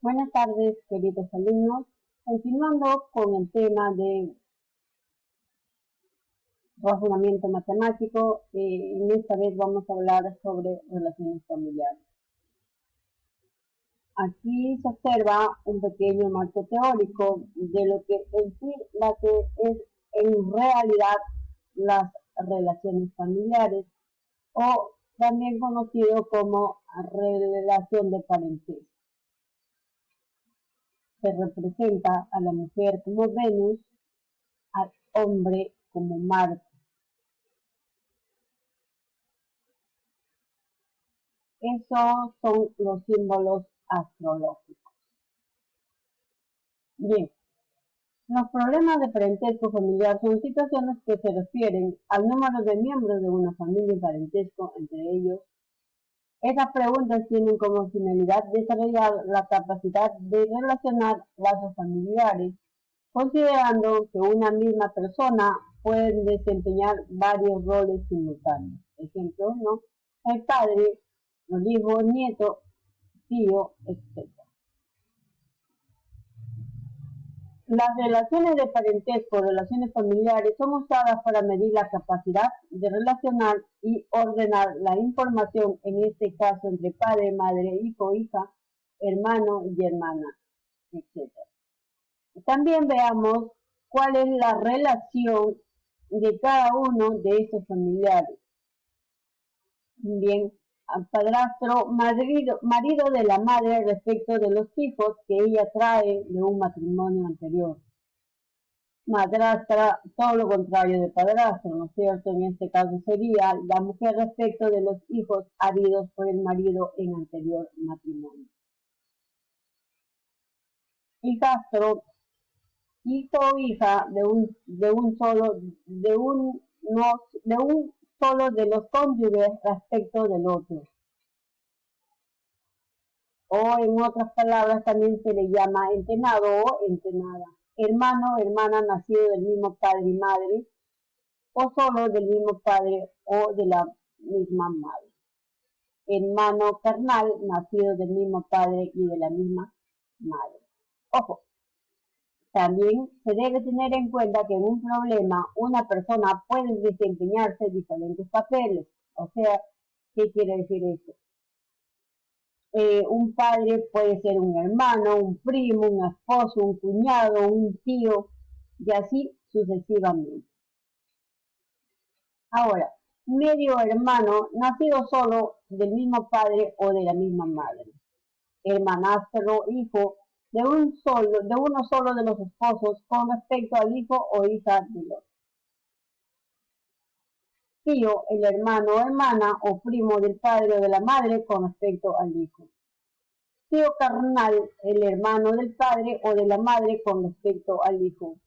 Buenas tardes, queridos alumnos. Continuando con el tema de razonamiento matemático, en esta vez vamos a hablar sobre relaciones familiares. Aquí se observa un pequeño marco teórico de lo que es en realidad las relaciones familiares, o también conocido como relación de parentesco. Se representa a la mujer como Venus, al hombre como Marte. Esos son los símbolos astrológicos. Bien, los problemas de parentesco familiar son situaciones que se refieren al número de miembros de una familia y parentesco entre ellos. Esas preguntas tienen como finalidad desarrollar la capacidad de relacionar lazos familiares, considerando que una misma persona puede desempeñar varios roles simultáneos. Ejemplo, ¿no? El padre, los hijos, nieto, tío, etc. Las relaciones de parentesco, relaciones familiares, son usadas para medir la capacidad de relacionar y ordenar la información, en este caso entre padre, madre, hijo, hija, hermano y hermana, etc. También veamos cuál es la relación de cada uno de estos familiares. Bien, padrastro, marido de la madre respecto de los hijos que ella trae de un matrimonio anterior. Madrastra, todo lo contrario de padrastro, ¿no es cierto? En este caso sería la mujer respecto de los hijos habidos por el marido en anterior matrimonio. Hijastro, hijo o hija de un solo de los cónyuges respecto del otro. O en otras palabras también se le llama entenado o entenada. Hermano, hermana nacido del mismo padre y madre, o solo del mismo padre o de la misma madre. Hermano carnal nacido del mismo padre y de la misma madre. Ojo, también se debe tener en cuenta que en un problema una persona puede desempeñarse diferentes papeles. O sea, ¿qué quiere decir esto? Un padre puede ser un hermano, un primo, un esposo, un cuñado, un tío, y así sucesivamente. Ahora, medio hermano nacido solo del mismo padre o de la misma madre. Hermanastro, hijo de uno solo de los esposos con respecto al hijo o hija del otro. Tío, el hermano o hermana o primo del padre o de la madre con respecto al hijo. Tío carnal, el hermano del padre o de la madre con respecto al hijo.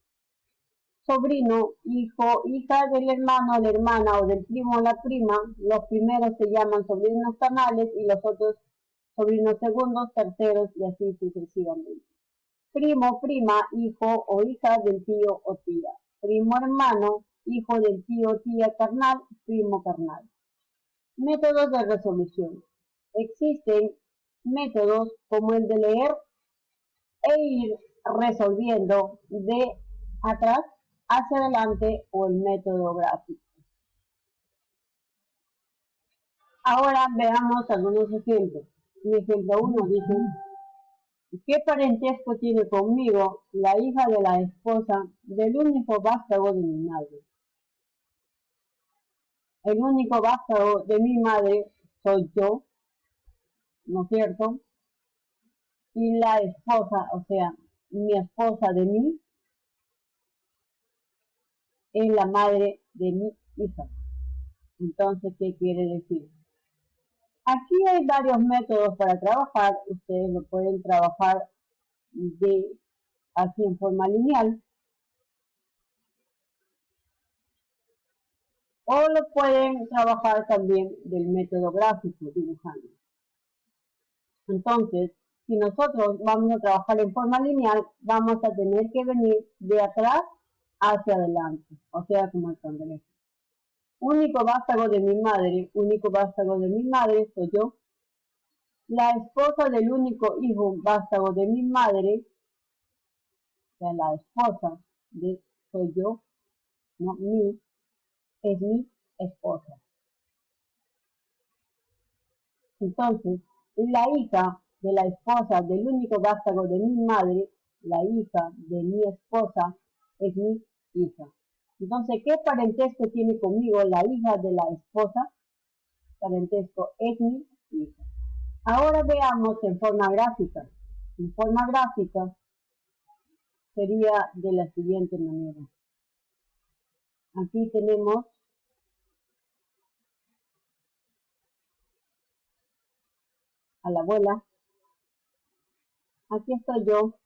Sobrino, hijo, hija del hermano, la hermana o del primo o la prima. Los primeros se llaman sobrinos carnales y los otros sobrinos segundos, terceros y así sucesivamente. Primo, prima, hijo o hija del tío o tía. Primo hermano, hijo del tío o tía carnal, primo carnal. Métodos de resolución. Existen métodos como el de leer e ir resolviendo de atrás hacia adelante o el método gráfico. Ahora veamos algunos ejemplos. En ejemplo 1 dice: ¿qué parentesco tiene conmigo la hija de la esposa del único vástago de mi madre? El único vástago de mi madre soy yo, ¿no es cierto? Y la esposa, o sea, mi esposa de mí, es la madre de mi hija. Entonces, ¿qué quiere decir? Aquí hay varios métodos para trabajar. Ustedes lo pueden trabajar así en forma lineal, o lo pueden trabajar también del método gráfico, dibujando. Entonces, si nosotros vamos a trabajar en forma lineal, vamos a tener que venir de atrás hacia adelante, o sea, como el cangrejo. Único vástago de mi madre soy yo. la esposa del único hijo vástago de mi madre, o sea, la esposa de soy yo, no mi, es mi esposa. Entonces, la hija de la esposa del único vástago de mi madre, la hija de mi esposa, es mi hija. Entonces, ¿qué parentesco tiene conmigo la hija de la esposa? Parentesco es mi hija. Ahora veamos en forma gráfica. En forma gráfica sería de la siguiente manera. Aquí tenemos a la abuela. Aquí estoy yo,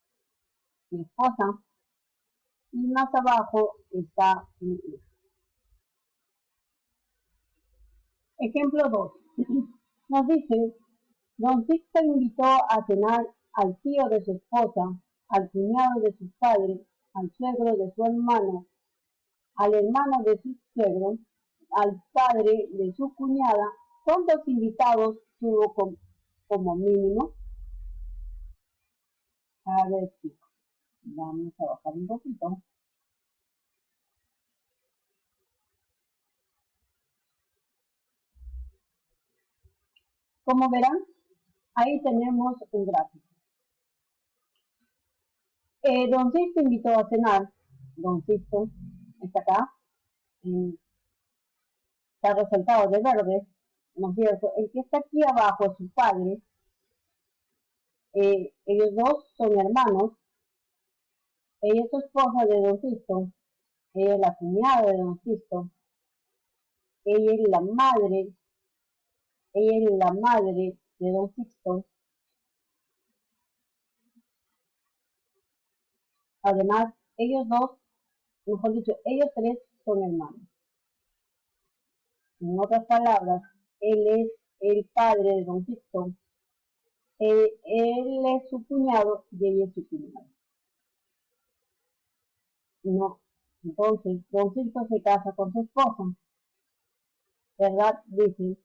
mi esposa. Y más abajo está mi hija. Ejemplo 2. Nos dice, don Sixto invitó a cenar al tío de su esposa, al cuñado de sus padres, al suegro de su hermano, al hermano de su suegro, al padre de su cuñada. ¿Cuántos invitados tuvo como mínimo? A ver, chicos, vamos a bajar un poquito. Como verán, ahí tenemos un gráfico. Don Sixto invitó a cenar. Don Sixto está acá. Está resaltado de verde, ¿no es cierto? El que está aquí abajo es su padre. Ellos dos son hermanos. Ella es esposa de Don Sixto. Ella es la cuñada de Don Sixto. Ella es la madre. Ella es la madre de Don Sixto. Además, ellos dos, mejor dicho, ellos tres son hermanos. En otras palabras, él es el padre de Don Sixto. Él es su cuñado y ella es su cuñada. No. Entonces, Don Sixto se casa con su esposa. ¿Verdad? Dice.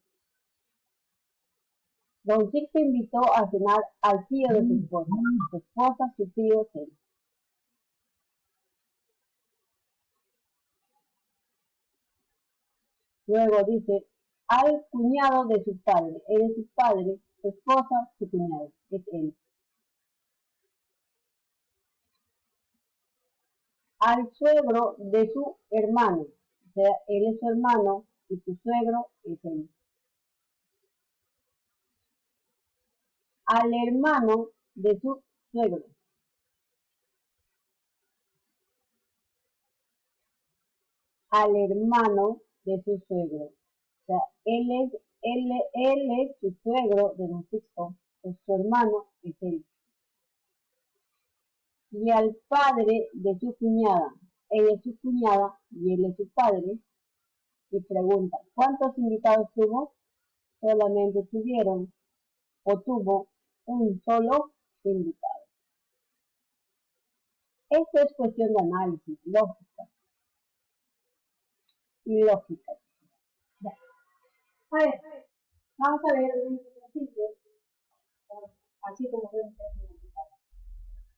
Don Sixto invitó a cenar al tío de su esposa, su tío es él. Luego dice, al cuñado de su padre. Él es su padre, su esposa, su cuñado, es él. Al suegro de su hermano. O sea, él es su hermano y su suegro es él. Al hermano de su suegro. Al hermano de su suegro. O sea, él es su suegro de Don Sixto, pues su hermano es él. Y al padre de su cuñada. Ella es su cuñada y él es su padre. Y pregunta, ¿cuántos invitados tuvo? Solamente tuvieron o tuvo un solo invitado. Esto es cuestión de análisis, lógica. Lógica. Ya. A ver, vamos a ver un ejercicio, así como vemos en el pizarra.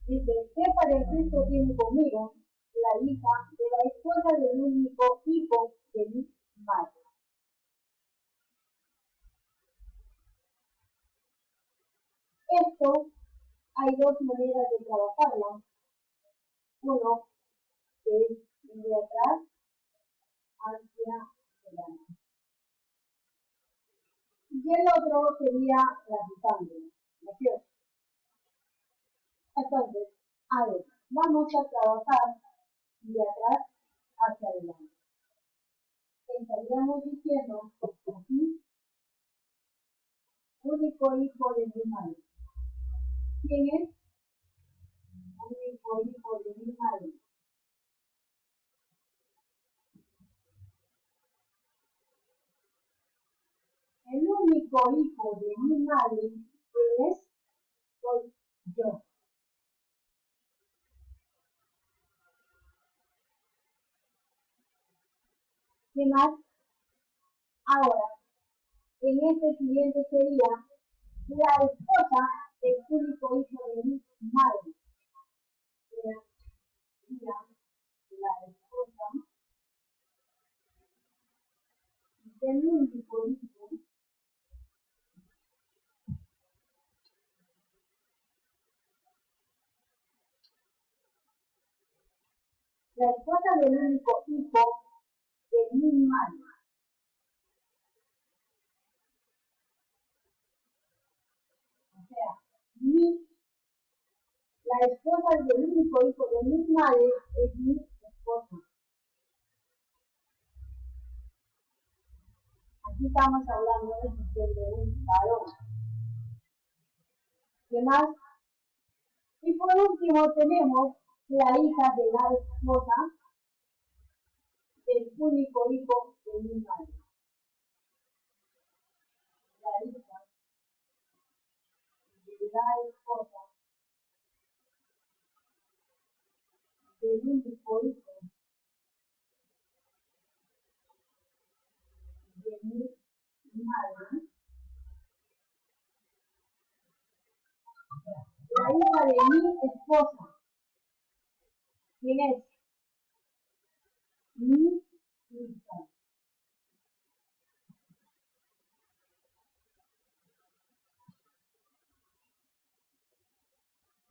Dice, ¿qué parentesco tiene conmigo la hija de la esposa del único hijo de mi madre? Esto hay dos maneras de trabajarlo. Uno es de atrás hacia adelante. Y el otro sería graficándolo, ¿no es cierto? Entonces, a ver, vamos a trabajar de atrás hacia adelante. Estaríamos diciendo aquí, único hijo de mi madre. ¿Quién es? Único hijo de mi madre. El único hijo de mi madre soy yo. ¿Qué más? Ahora, en este siguiente sería la esposa del único hijo de mi madre. La esposa del único hijo la esposa del único hijo de mi madre. O sea, la esposa del único hijo de mi madre es mi esposa. Aquí estamos hablando de un varón. ¿Qué más? Y por último tenemos la hija de la esposa del único hijo de mi madre. La hija de la esposa del único hijo de mi madre. La hija de mi esposa. ¿Quién es? Mi hija.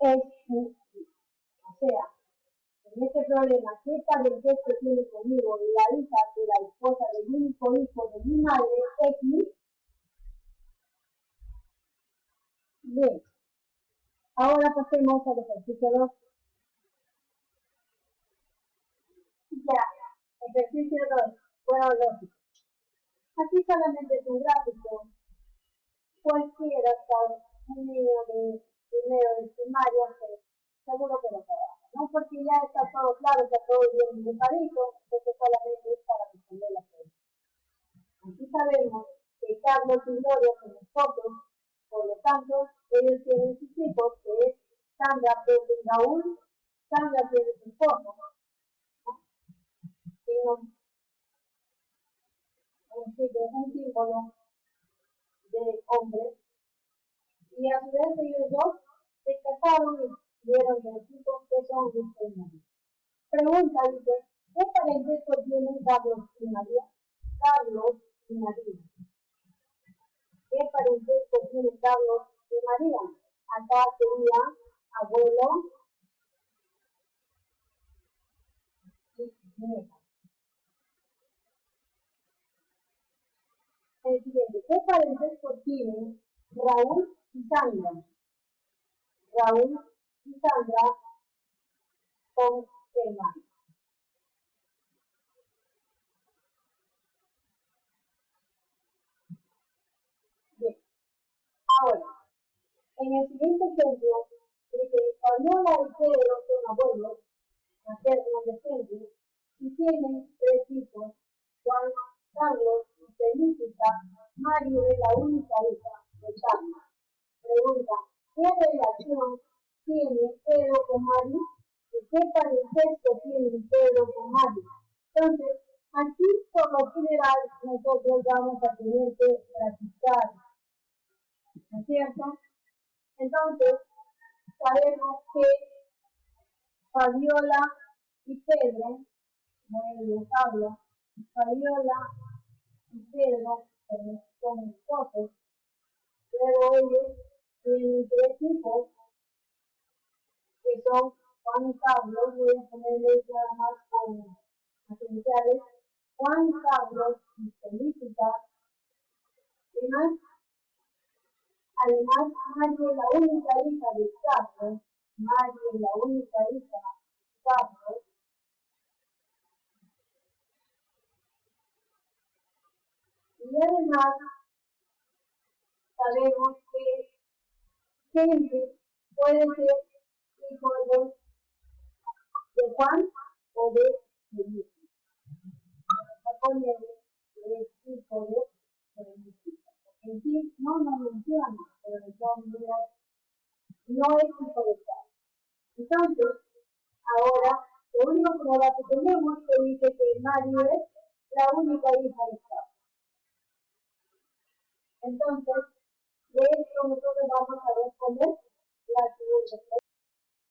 Es mi hija. O sea, en este problema, ¿qué parentesco tiene conmigo? La hija de la esposa del único hijo de mi madre es mi. Bien. Ahora pasemos al ejercicio 2. Ya, ejercicio 2. Bueno, lógico. Aquí solamente es un gráfico. Cualquiera, hasta un niño de primero de primaria, seguro que lo trabaja, ¿no? Porque ya está todo claro, está todo bien dibujadito, entonces solamente es para responder la pregunta. Aquí sabemos que Carlos y Gloria son nosotros, por lo tanto, ellos tienen sus hijos, que es Sandra, Pedro y Raúl. Sandra tiene su esposo, ¿no? Tiene un símbolo de hombre, y a su vez ellos dos se casaron y tuvieron dos hijos que son Luis y María. Pregunta, dice, ¿qué parentesco tienen Carlos y María? Carlos y María. ¿Qué parentesco tiene Carlos y María? Acá sería abuelo y nieta. El siguiente, ¿qué parentesco tienen Raúl y Sandra? Raúl y Sandra son hermanos. Bien, ahora, en el siguiente ejemplo, dice, Fabiola y Pedro son abuelos, maternos de Henry, y tienen 3 hijos, Juan, Carlos y Felicita. Mario es la única hija de Carlos. Pregunta, ¿qué relación tiene Pedro con Mario? ¿Y qué parentesco tiene Pedro con Mario? Entonces, aquí por lo general nosotros vamos a tener que practicar, ¿no es cierto? Entonces, sabemos que Fabiola y Pedro, bueno, Pablo, Fabiola y Pedro son esposos, pero ellos tienen 3 hijos que son Juan y Carlos. Voy a ponerles nada más con las iniciales, Juan Carlos y Felicita. Y más, además, María es la única hija de Carlos. María es la única hija de Carlos. Y además, sabemos que Henry puede ser hijo de Juan o de Felipe. Vamos a ponerle que es hijo de Felipe. En sí, no nos menciona, pero de todas maneras, no es hijo de Carlos. Entonces, ahora, lo único como dato que tenemos que dice que Mario es la única hija de Carlos. Entonces, De esto nosotros vamos a responder la siguiente